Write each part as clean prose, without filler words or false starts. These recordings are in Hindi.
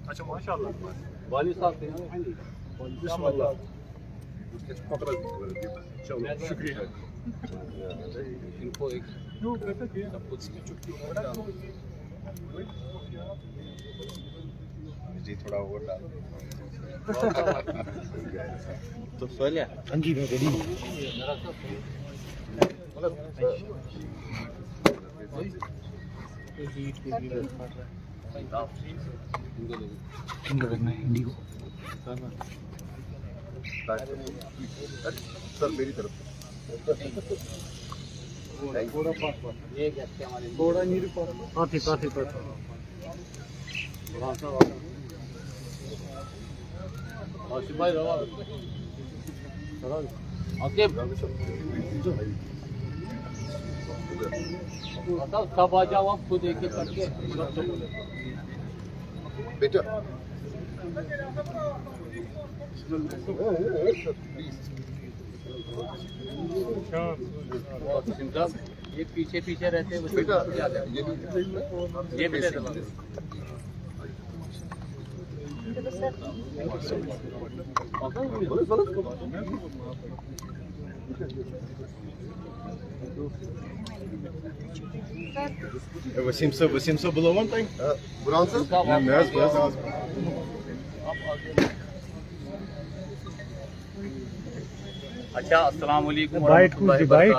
अच्छा माशाल्लाह वाली साहब शुक्रिया इनको एक सब कुछ जी थोड़ा और डाल तो सोलिया हाँ जी मैं रेडी किंग रखना है इंडिगो सर मेरी तरफ ये गैस हमारे थोड़ा नीर पर पाथी भाई रवा ओके बताओ कब आ जाओ आप खुद एक एक करके बेटा ये पीछे पीछे रहते हैं बेटा ये बेटे Васим sir below one thing? बुरान सर Yes. अच्छा अस्सलाम वालेकुम बाइट कौन सी बाइट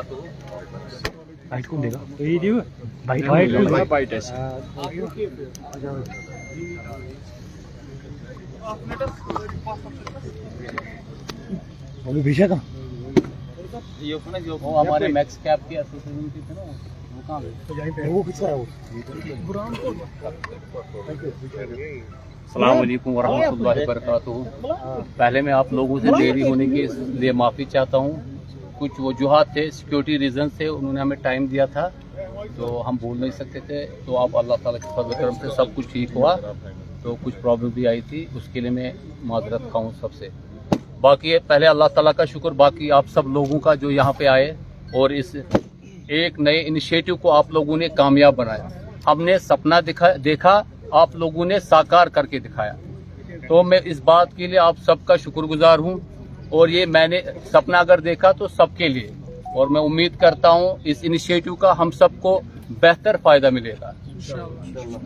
बाइट कौन देगा? ये दियो बाइट बाइट है वो भीषा का ये अपना जो वो हमारे मैक्स कैप के एसोसिएशन के थे ना वो कहाँ गए वो किसका है वो अस्सलाम वालेकुम वरहमतुल्लाहि वबरकातुहू। पहले मैं आप लोगों से देरी होने के लिए माफ़ी चाहता हूँ। कुछ वजूहात थे, सिक्योरिटी रीज़न से उन्होंने हमें टाइम दिया था तो हम बोल नहीं सकते थे। तो आप अल्लाह ताला के फज़ल करम से सब कुछ ठीक हुआ। तो कुछ प्रॉब्लम भी आई थी, उसके लिए मैं माजरत खाऊँ सबसे। बाकी पहले अल्लाह ताला का शुक्र, बाकी आप सब लोगों का जो यहाँ पे आए और इस एक नए इनिशिएटिव को आप लोगों ने कामयाब बनाया। हमने सपना देखा, आप लोगों ने साकार करके दिखाया। तो मैं इस बात के लिए आप सबका शुक्रगुजार हूँ। और ये मैंने सपना अगर देखा तो सबके लिए, और मैं उम्मीद करता हूँ इस इनिशिएटिव का हम सबको बेहतर फायदा मिलेगा।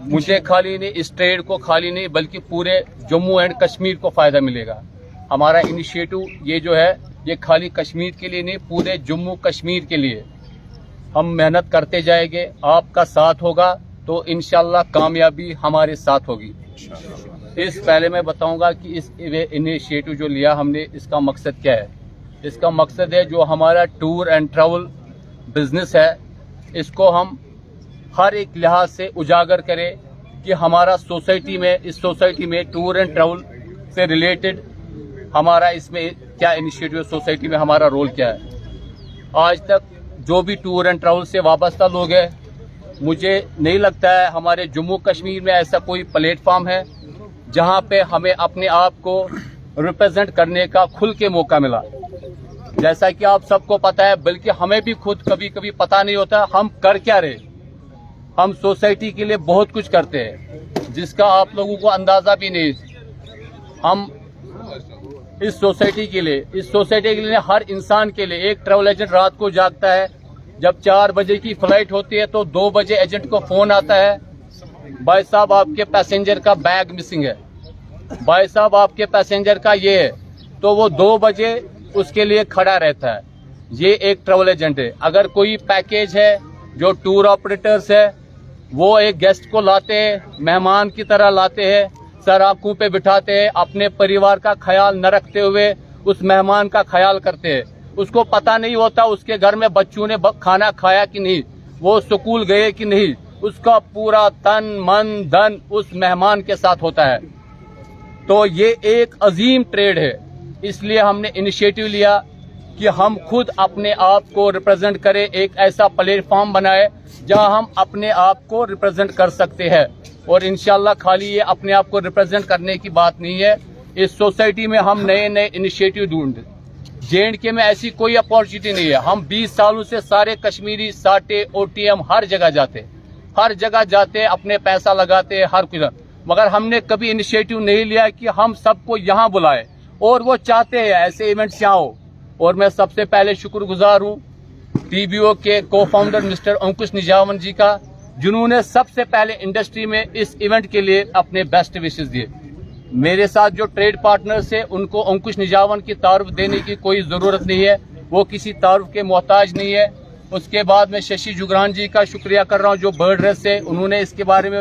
मुझे खाली नहीं, इस ट्रेड को खाली नहीं बल्कि पूरे जम्मू एंड कश्मीर को फायदा मिलेगा। हमारा इनिशिएटिव ये जो है ये खाली कश्मीर के लिए नहीं, पूरे जम्मू कश्मीर के लिए हम मेहनत करते जाएंगे। आपका साथ होगा तो इंशाल्लाह कामयाबी हमारे साथ होगी। इस पहले मैं बताऊंगा कि इस इनिशिएटिव जो लिया हमने, इसका मकसद क्या है। इसका मकसद है जो हमारा टूर एंड ट्रैवल बिजनेस है, इसको हम हर एक लिहाज से उजागर करें कि हमारा सोसाइटी में, इस सोसाइटी में टूर एंड ट्रैवल से रिलेटेड हमारा इसमें क्या इनिशिएटिव, सोसाइटी में हमारा रोल क्या है। आज तक जो भी टूर एंड ट्रैवल से वाबस्ता लोग हैं, मुझे नहीं लगता है हमारे जम्मू कश्मीर में ऐसा कोई प्लेटफॉर्म है जहां पे हमें अपने आप को रिप्रेजेंट करने का खुल के मौका मिला। जैसा कि आप सबको पता है, बल्कि हमें भी खुद कभी कभी पता नहीं होता हम कर क्या रहे। हम सोसाइटी के लिए बहुत कुछ करते हैं जिसका आप लोगों को अंदाजा भी नहीं। हम इस सोसाइटी के लिए हर इंसान के लिए, एक ट्रैवल एजेंट रात को जागता है, जब 4 बजे की फ्लाइट होती है तो 2 बजे एजेंट को फोन आता है, भाई साहब आपके पैसेंजर का बैग मिसिंग है, भाई साहब आपके पैसेंजर का ये है। तो वो 2 बजे उसके लिए खड़ा रहता है। ये एक ट्रैवल एजेंट है। अगर कोई पैकेज है, जो टूर ऑपरेटर्स है, वो एक गेस्ट को लाते हैं, मेहमान की तरह लाते हैं, सर आंखों पे बिठाते हैं, अपने परिवार का ख्याल न रखते हुए उस मेहमान का ख्याल करते हैं। उसको पता नहीं होता उसके घर में बच्चों ने खाना खाया कि नहीं, वो स्कूल गए कि नहीं, उसका पूरा तन मन धन उस मेहमान के साथ होता है। तो ये एक अजीम ट्रेड है, इसलिए हमने इनिशिएटिव लिया कि हम खुद अपने आप को रिप्रेजेंट करें, एक ऐसा प्लेटफॉर्म बनाए जहां हम अपने आप को रिप्रेजेंट कर सकते हैं। और इंशाल्लाह खाली ये अपने आप को रिप्रेजेंट करने की बात नहीं है, इस सोसाइटी में हम नए नए इनिशिएटिव ढूंढते। JNK में ऐसी कोई अपॉर्चुनिटी नहीं है। हम 20 सालों से सारे कश्मीरी साटे OTM हर जगह जाते अपने पैसा लगाते हर कुछ, मगर हमने कभी इनिशिएटिव नहीं लिया कि हम सबको यहाँ बुलाए, और वो चाहते हैं ऐसे इवेंट्स यहाँ हो। और मैं सबसे पहले शुक्रगुजार हूँ TBO के को-फाउंडर मिस्टर अंकुश निजावन जी का, जिन्होंने सबसे पहले इंडस्ट्री में इस इवेंट के लिए अपने बेस्ट विशेस दिए। मेरे साथ जो ट्रेड पार्टनर्स है उनको अंकुश निजावन की तारीफ देने की कोई जरूरत नहीं है, वो किसी तारीफ के मोहताज नहीं है। उसके बाद मैं शशि जुगरान जी का शुक्रिया कर रहा हूँ जो बर्ड रेस है, उन्होंने इसके बारे में।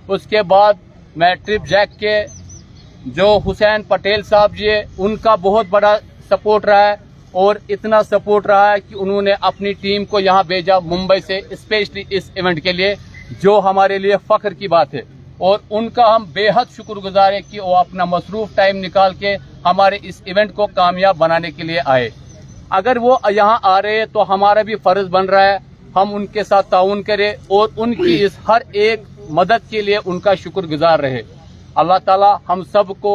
उसके बाद मैं ट्रिप जैक के जो हुसैन पटेल साहब जी है, उनका बहुत बड़ा सपोर्ट रहा है, और इतना सपोर्ट रहा है कि उन्होंने अपनी टीम को यहाँ भेजा मुंबई से स्पेशली इस इवेंट के लिए, जो हमारे लिए फख्र की बात है। और उनका हम बेहद शुक्रगुजार है कि वो अपना मसरूफ टाइम निकाल के हमारे इस इवेंट को कामयाब बनाने के लिए आए। अगर वो यहाँ आ रहे हैं तो हमारा भी फर्ज बन रहा है हम उनके साथ ताउन करें और उनकी इस हर एक मदद के लिए उनका शुक्रगुजार रहे। अल्लाह ताला हम सबको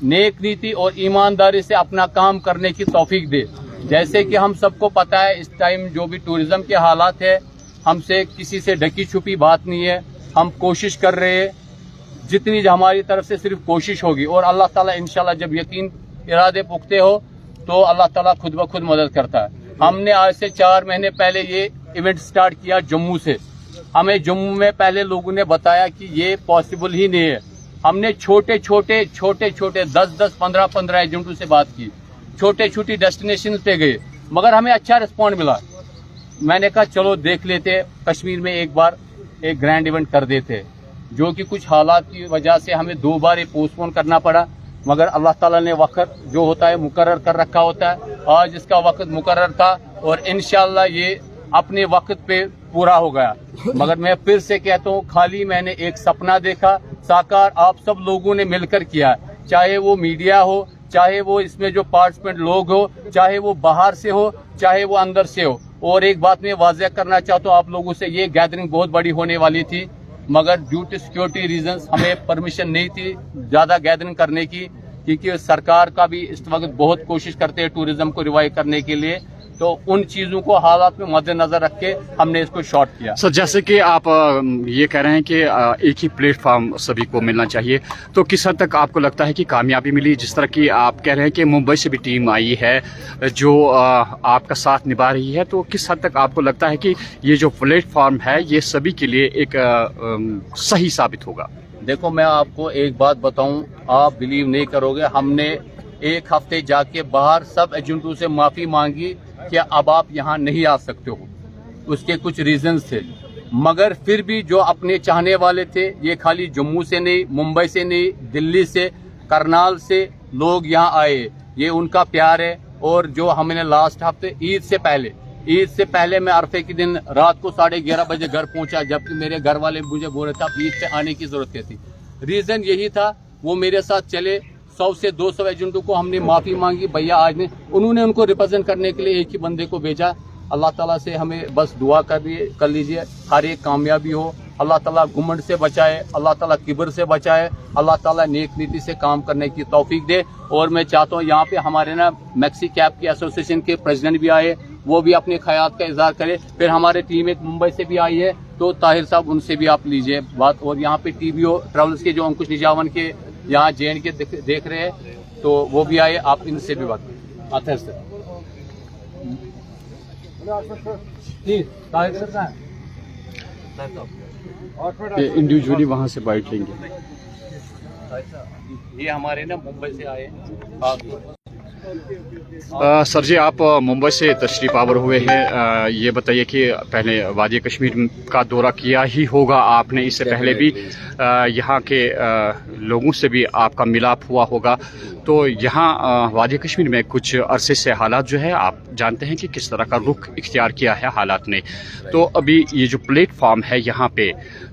नेक नीति और ईमानदारी से अपना काम करने की तौफीक दे। जैसे कि हम सबको पता है इस टाइम जो भी टूरिज्म के हालात है, हमसे किसी से ढकी छुपी बात नहीं है। हम कोशिश कर रहे हैं, जितनी हमारी तरफ से सिर्फ कोशिश होगी, और अल्लाह ताला इंशाल्लाह जब यकीन इरादे पुख्ते हो तो अल्लाह ताला खुद ब खुद मदद करता है। हमने आज से 4 महीने पहले ये इवेंट स्टार्ट किया जम्मू से। हमें जम्मू में पहले लोगों ने बताया कि ये पॉसिबल ही नहीं है। हमने छोटे छोटे 10-10, 15-15 एजेंटों से बात की, छोटी डेस्टिनेशन पे गए, मगर हमें अच्छा रिस्पॉन्ड मिला। मैंने कहा चलो देख लेते, कश्मीर में एक बार एक ग्रैंड इवेंट कर देते, जो कि कुछ हालात की वजह से हमें 2 बार पोस्टपोन करना पड़ा, मगर अल्लाह ताला ने वक्त जो होता है मुकर्रर कर रखा होता है। आज इसका वक्त मुकर्रर था और इंशाल्लाह ये अपने वक्त पे पूरा हो गया। मगर मैं फिर से कहता हूँ, खाली मैंने एक सपना देखा, साकार आप सब लोगों ने मिलकर किया, चाहे वो मीडिया हो, चाहे वो इसमें जो पार्टिसिपेंट लोग हो, चाहे वो बाहर से हो, चाहे वो अंदर से हो। और एक बात मैं वाज़ेह करना चाहता हूँ आप लोगों से, ये गैदरिंग बहुत बड़ी होने वाली थी, मगर ड्यू टू सिक्योरिटी रीजंस हमें परमिशन नहीं थी ज़्यादा गैदरिंग करने की, क्योंकि सरकार का भी इस वक्त बहुत कोशिश करते हैं टूरिज्म को रिवाइव करने के लिए। तो उन चीज़ों को हालात में मद्देनजर रख के हमने इसको शॉर्ट किया। सर, जैसे कि आप ये कह रहे हैं कि एक ही प्लेटफॉर्म सभी को मिलना चाहिए, तो किस हद तक आपको लगता है कि कामयाबी मिली? जिस तरह की आप कह रहे हैं कि मुंबई से भी टीम आई है जो आपका साथ निभा रही है, तो किस हद तक आपको लगता है कि ये जो प्लेटफॉर्म है ये सभी के लिए एक सही साबित होगा? देखो, मैं आपको एक बात बताऊं, आप बिलीव नहीं करोगे, हमने एक हफ्ते जाके बाहर सब एजेंटों से माफ़ी मांगी कि अब आप यहाँ नहीं आ सकते हो। उसके कुछ रीजंस थे, मगर फिर भी जो अपने चाहने वाले थे, ये खाली जम्मू से नहीं, मुंबई से नहीं, दिल्ली से, करनाल से लोग यहाँ आए, ये उनका प्यार है। और जो हमने लास्ट हफ्ते ईद से पहले मैं अरफे के दिन रात को 11:30 बजे घर पहुंचा, जबकि मेरे घर वाले मुझे बोल रहे थे अब ईद पे आने की जरूरत क्या थी। रीजन यही था, वो मेरे साथ चले, 100 से 200 एजेंटों को हमने माफ़ी मांगी, भैया आज ने, उन्होंने उनको रिप्रेजेंट करने के लिए एक ही बंदे को भेजा। अल्लाह ताला से हमें बस दुआ कर लीजिए, हर एक कामयाबी हो। अल्लाह ताला घुमंड से बचाए, अल्लाह ताला किब्र से बचाए, अल्लाह ताला नेक नीति से काम करने की तौफीक दे। और मैं चाहता हूँ यहाँ पे हमारे ना मैक्सी कैप की एसोसिएशन के प्रेसिडेंट भी आए, वो भी अपने ख्यालात का इजहार करे। फिर हमारे टीम एक मुंबई से भी आई है, तो ताहिर साहब उनसे भी आप लीजिए बात। और यहाँ पे TBO ट्रेवल्स के जो अंकुश निजावन के यहाँ JNK देख रहे हैं, तो वो भी आए, आप इनसे भी बात करें। आते सर इंडिविजुअली वहाँ से बाइट लेंगे। ये हमारे ना मुंबई से आए। सर जी, आप मुंबई से तशरीफ आवर हुए हैं, ये बताइए कि पहले वादी कश्मीर का दौरा किया ही होगा आपने, इससे पहले भी यहाँ के लोगों से भी आपका मिलाप हुआ होगा, तो यहाँ वादी कश्मीर में कुछ अरसे से हालात जो है आप जानते हैं कि किस तरह का रुख इख्तियार किया है हालात ने। तो अभी ये जो प्लेटफॉर्म है यहाँ पे,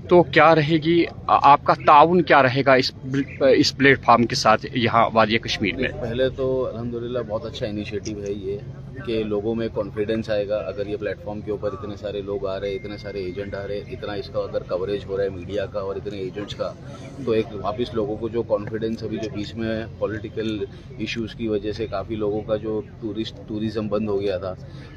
तो क्या रहेगी आपका ताउन, क्या रहेगा इस प्लेटफॉर्म के साथ यहाँ वादी कश्मीर में? पहले तो अल्हम्दुलिल्लाह बहुत अच्छा इनिशिएटिव है ये कि लोगों में कॉन्फिडेंस आएगा अगर ये प्लेटफॉर्म के ऊपर इतने सारे लोग आ रहे हैं, इतने सारे एजेंट आ रहे हैं, इतना इसका अगर कवरेज हो रहा है मीडिया का और इतने एजेंट्स का, तो एक वापस लोगों को जो कॉन्फिडेंस अभी जो बीच में पॉलिटिकल इश्यूज़ की वजह से काफ़ी लोगों का जो टूरिज़्म बंद हो गया था,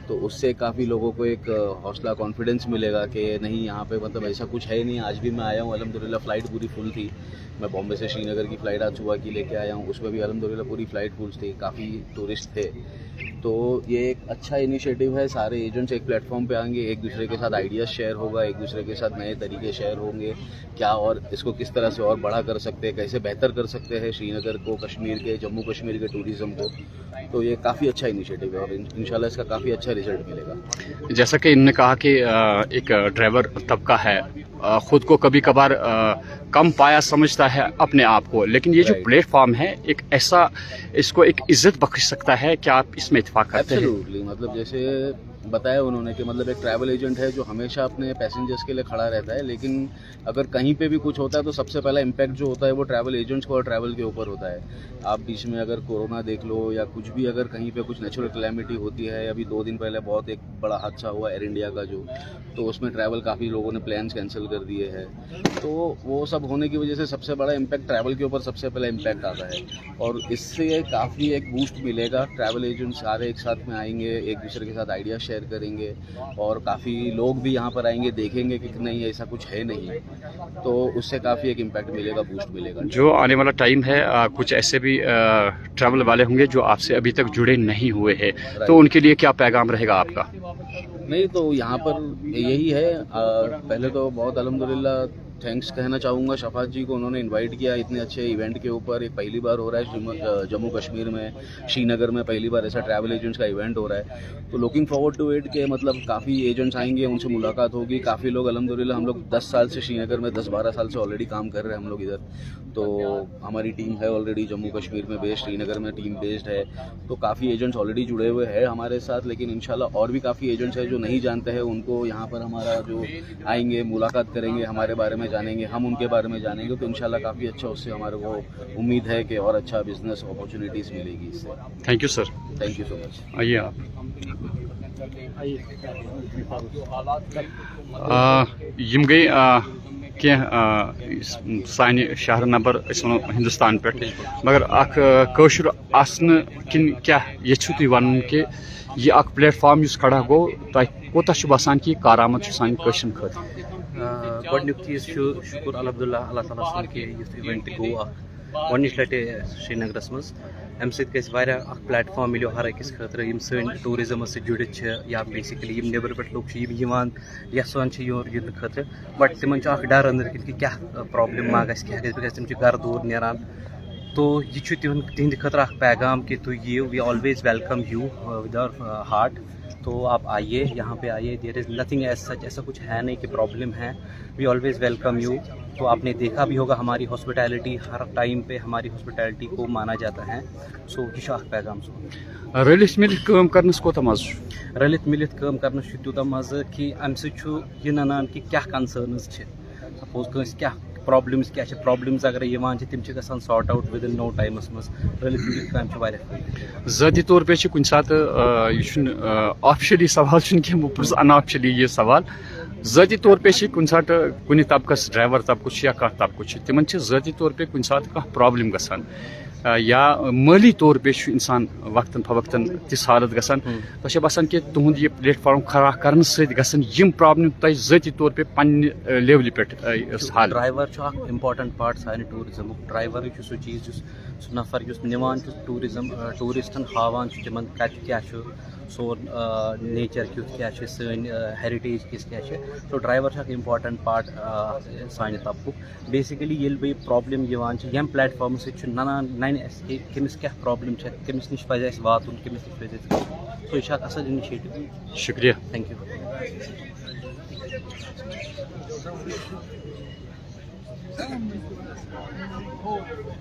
तो उससे काफ़ी लोगों को एक हौसला कॉन्फिडेंस मिलेगा कि नहीं यहाँ पे मतलब ऐसा कुछ है नहीं। आज भी मैं आया हूँ अल्हम्दुलिल्लाह, फ़्लाइट पूरी फुल थी। मैं बॉम्बे से श्रीनगर की फ़्लाइट आज सुबह की लेके आया हूँ, उसमें भी अल्हम्दुलिल्लाह पूरी फ़्लाइट फुल थी, काफ़ी टूरिस्ट थे। तो ये एक अच्छा इनिशिएटिव है, सारे एजेंट्स एक प्लेटफॉर्म पे आएंगे, एक दूसरे के साथ आइडियाज़ शेयर होगा, एक दूसरे के साथ नए तरीके शेयर होंगे, क्या और इसको किस तरह से और बड़ा कर सकते हैं, कैसे बेहतर कर सकते हैं श्रीनगर को, कश्मीर के, जम्मू कश्मीर के टूरिज़्म को। तो ये काफ़ी अच्छा इनिशिएटिव है और इंशाल्लाह इसका काफ़ी अच्छा रिजल्ट मिलेगा। जैसा कि इन्होंने कहा कि एक ड्राइवर तबका है, खुद को कभी कभार कम पाया समझता है अपने आप को, लेकिन ये जो प्लेटफॉर्म है एक ऐसा, इसको एक इज्जत बख्श सकता है। क्या आप इसमें इत्तेफाक करते हैं? एब्सोल्युटली, मतलब जैसे बताया उन्होंने कि मतलब एक ट्रैवल एजेंट है जो हमेशा अपने पैसेंजर्स के लिए खड़ा रहता है, लेकिन अगर कहीं पे भी कुछ होता है तो सबसे पहला इम्पैक्ट जो होता है वो ट्रैवल एजेंट्स को और ट्रैवल के ऊपर होता है। आप बीच में अगर कोरोना देख लो या कुछ भी, अगर कहीं पे कुछ नेचुरल कैलेमिटी होती है, अभी 2 दिन पहले बहुत एक बड़ा हादसा हुआ एयर इंडिया का जो, तो उसमें ट्रैवल काफ़ी लोगों ने प्लान्स कैंसिल कर दिए हैं। तो वो सब होने की वजह से सबसे बड़ा इम्पैक्ट ट्रैवल के ऊपर सबसे पहला इम्पैक्ट आता है और इससे काफ़ी एक बूस्ट मिलेगा। ट्रैवल एजेंट्स सारे एक साथ में आएंगे, एक दूसरे के साथ आइडिया शेयर करेंगे और काफ़ी लोग भी यहाँ पर आएंगे, देखेंगे कि नहीं ऐसा कुछ है नहीं, तो उससे काफ़ी एक इम्पैक्ट मिलेगा, बूस्ट मिलेगा। जो आने वाला टाइम है, कुछ ऐसे भी ट्रैवल वाले होंगे जो आपसे अभी तक जुड़े नहीं हुए हैं, तो उनके लिए क्या पैगाम रहेगा आपका? नहीं, तो यहाँ पर यही है, पहले तो बहुत अल्हम्दुलिल्लाह थैंक्स कहना चाहूँगा शफात जी को, उन्होंने इनवाइट किया इतने अच्छे इवेंट के ऊपर। एक पहली बार हो रहा है जम्मू कश्मीर में, श्रीनगर में पहली बार ऐसा ट्रैवल एजेंट्स का इवेंट हो रहा है, तो लुकिंग फॉरवर्ड टू इट के मतलब काफ़ी एजेंट्स आएंगे, उनसे मुलाकात होगी। काफ़ी लोग अल्हम्दुलिल्लाह, हम लोग 10 साल से श्रीनगर में, 10-12 साल से ऑलरेडी काम कर रहे हैं हम लोग इधर, तो हमारी टीम है ऑलरेडी जम्मू कश्मीर में बेस्ड, श्रीनगर में टीम बेस्ड है, तो काफ़ी एजेंट्स ऑलरेडी जुड़े हुए हैं हमारे साथ। लेकिन इंशाल्लाह और भी काफ़ी एजेंट्स हैं जो नहीं जानते हैं, उनको यहाँ पर हमारा जो आएंगे, मुलाकात करेंगे, हमारे बारे में जानेंगे, हम उनके बारे में जानेंगे, तो इंशाल्लाह काफ़ी अच्छा, उससे हमारे को उम्मीद है कि और अच्छा बिजनेस अपॉर्चुनिटीज़ मिलेगी इससे। Thank you sir. Thank you so much. आइए आप। यम गई कह सानि शहर नंबर हिंदुस्तान पे, मगर अख कशुर आसन किन क्या ये तुम वन कि यह अख प्लेटफॉर्म खड़ा गो, तुम कोता बसान कि कारामद सान कशर खत? गोडनिक चीज शुक्र अल्हम्दुलिल्लाह अल्लाह ताला सन कि इवेंट गो गोडनिक लटे श्रीनगरस मज, अम सह प्लेटफॉर्म मिलो हर अकिस खतर यम सन टूरिज्म से जुड़ित या बेसिकली यम नेबर पे लोग यसान योर इन खतर, बट तिमन डर अंदर कि क्या प्रॉब्लम मा गि तम घर दूर नेरान, तो यह तिहद खतर पैगाम कि तुम you, we always welcome you with our heart. तो आप आइए, यहाँ पे आइए, there is nothing as such, ऐसा कुछ है नहीं कि प्रॉब्लम है, वी ऑलवेज वेलकम यू। तो आपने देखा भी होगा हमारी हॉस्पिटैलिटी, हर टाइम पे हमारी हॉस्पिटैलिटी को माना जाता है। सो यह पैगाम रलित मिलित काम करनस कोता मज़? रलित मिलित काम करनस तूत मज़ कि अम सह ननान कि क्या कंसर्नस, सपोज कंस क्या प्रॉब्लम्स, क्या प्रॉब्लम्स अगर तम गसान sort out with in no times मज, रलित मिलित काम ज़ाती तौर पे कुछ सात ऑफिशियली सवाल कि अनऑफिशियली ये सवाल, ज़ाती तौर पे कुछ सात कुछ तबकस ड्राइवर तबक या कह तबक तिमन ज़ाती तौर पे कुछ सात कह प्रॉब्लम गसान या माली तौर पे इंसान वक्तन फवक्तन तिस हालत गसान, तो बसान कि तुहद यह प्लेटफॉर्म खड़ा कर सम प्रॉब्लम तुम ज़ाती तौर पे पन्ने लेवल पे हल? ड्राइवर इम्पॉर्टेंट पार्ट सारे टूरिज्म, ड्राइवर सह चीज सह नफर निवान टूरिज्म टूरिस्टन हावान तिमन कत क्या सोन नेचर क्युत क्या सन हेरिटेज किस क्या, तो ड्राइवर इम्पॉर्टेंट पार्ट सान तबक। बेसिकली ये बह प्रॉब्लम यम प्लेटफॉर्म से नन कमिस क्या प्रॉब्लम कमिस नश पज वातुन, कमिस नश पज, तो यह असल इनिशिएटिव। शुक्रिया, थैंक यू।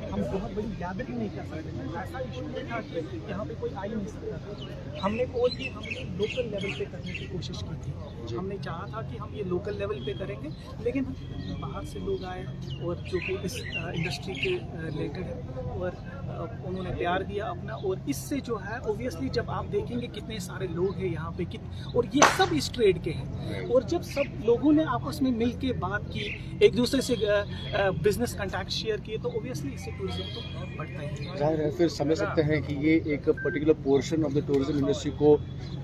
हम बहुत बड़ी गैदरिंग नहीं कर सकते। ऐसा इशू नहीं था कि यहाँ पे कोई आ ही नहीं सकता था। हमने लोकल लेवल पे करने की कोशिश की थी। हमने चाहा था कि हम ये लोकल लेवल पे करेंगे, लेकिन बाहर से लोग आए और जो कि इस इंडस्ट्री के रिलेटेड है और उन्होंने प्यार दिया अपना। और इससे जो है ओबियसली जब आप देखेंगे कितने सारे लोग हैं यहाँ पे और ये सब इस ट्रेड के हैं, और जब सब लोगों ने आपस में मिल के बात की, एक दूसरे से बिजनेस कॉन्टैक्ट शेयर किए, तो ओबियसली इससे टूरिज्म तो बढ़ता ही जाहिर है। फिर समझ सकते हैं कि ये एक particular portion of the tourism industry को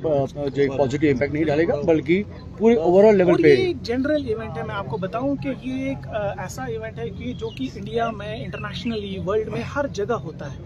जो एक पॉजिटिव इम्पैक्ट नहीं डालेगा, बल्कि पूरे ओवरऑल लेवल पे ये एक जनरल इवेंट है। मैं आपको बताऊं कि ये एक ऐसा इवेंट है कि जो कि इंडिया में, इंटरनेशनली, वर्ल्ड में हर जगह होता है।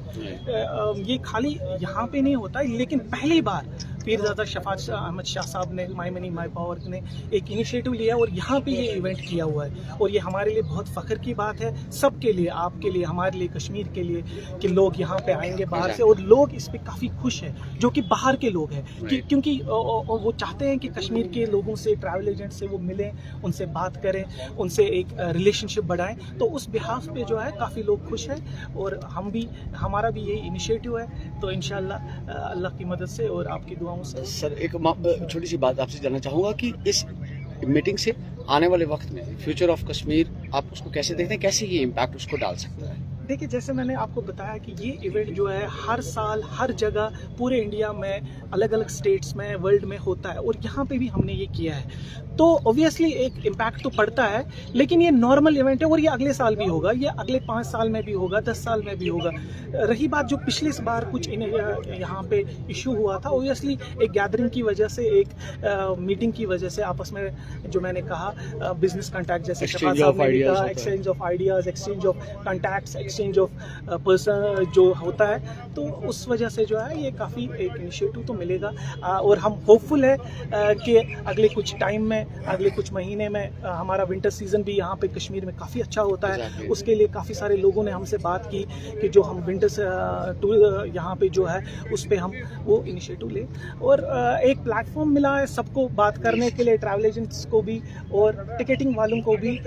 ये खाली यहाँ पे नहीं होता है, लेकिन पहली बार पीरजादा शफात अहमद शाह साहब ने माई मनी माई पावर ने एक इनिशिएटिव लिया और यहाँ पे ये इवेंट किया हुआ है। और ये हमारे लिए बहुत फ़ख्र की बात है, सबके लिए, आपके लिए, हमारे लिए, कश्मीर के लिए, कि लोग यहाँ पे आएंगे बाहर से, और लोग इस पे काफ़ी खुश हैं जो कि बाहर के लोग हैं, क्योंकि वो चाहते हैं कि कश्मीर के लोगों से, ट्रैवल एजेंट से वो मिलें, उनसे बात करें, उनसे एक रिलेशनशिप बढ़ाएं। तो उस बिहाफ पे जो है काफ़ी लोग खुश हैं, और हम भी, हमारा भी यही इनिशिएटिव है। तो इंशाल्लाह अल्लाह की मदद से और आपकी दुआओं से। सर एक छोटी सी बात आपसे जानना चाहूँगा कि इस मीटिंग से आने वाले वक्त में फ्यूचर ऑफ कश्मीर आप उसको कैसे देखते हैं, कैसे ये इम्पैक्ट उसको डाल सकता है? देखिए, जैसे मैंने आपको बताया कि ये इवेंट जो है हर साल, हर जगह, पूरे इंडिया में, अलग अलग स्टेट्स में, वर्ल्ड में होता है, और यहाँ पे भी हमने ये किया है। तो ऑब्वियसली एक इम्पैक्ट तो पड़ता है, लेकिन ये नॉर्मल इवेंट है और ये अगले साल भी होगा, ये अगले 5 साल में भी होगा, 10 साल में भी होगा। रही बात जो पिछले बार कुछ यहाँ पे इशू हुआ था, ऑब्वियसली एक गैदरिंग की वजह से, एक मीटिंग की वजह से, आपस में जो मैंने कहा बिजनेस कॉन्टैक्ट, जैसे शफात साहब ने कहा, exchange of ideas, exchange of contacts, exchange of person जो होता है, तो उस वजह से जो है ये काफ़ी एक इनिशिएटिव तो मिलेगा। और हम होपफुल है कि अगले कुछ टाइम में, अगले कुछ महीने में हमारा विंटर सीजन भी यहाँ पे कश्मीर में काफ़ी अच्छा होता है। उसके लिए काफ़ी सारे लोगों ने हमसे बात की कि जो हम विंटर टूर यहाँ पे जो है उस पर हम वो इनिशिएटिव लें, और एक प्लेटफॉर्म मिला है सबको बात करने के लिए, ट्रैवल एजेंट्स को भी और टिकटिंग वालों को भी,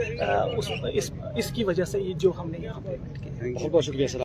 इसकी वजह से ये जो हमने यहाँ पे बहुत बहुत शुक्रिया सर।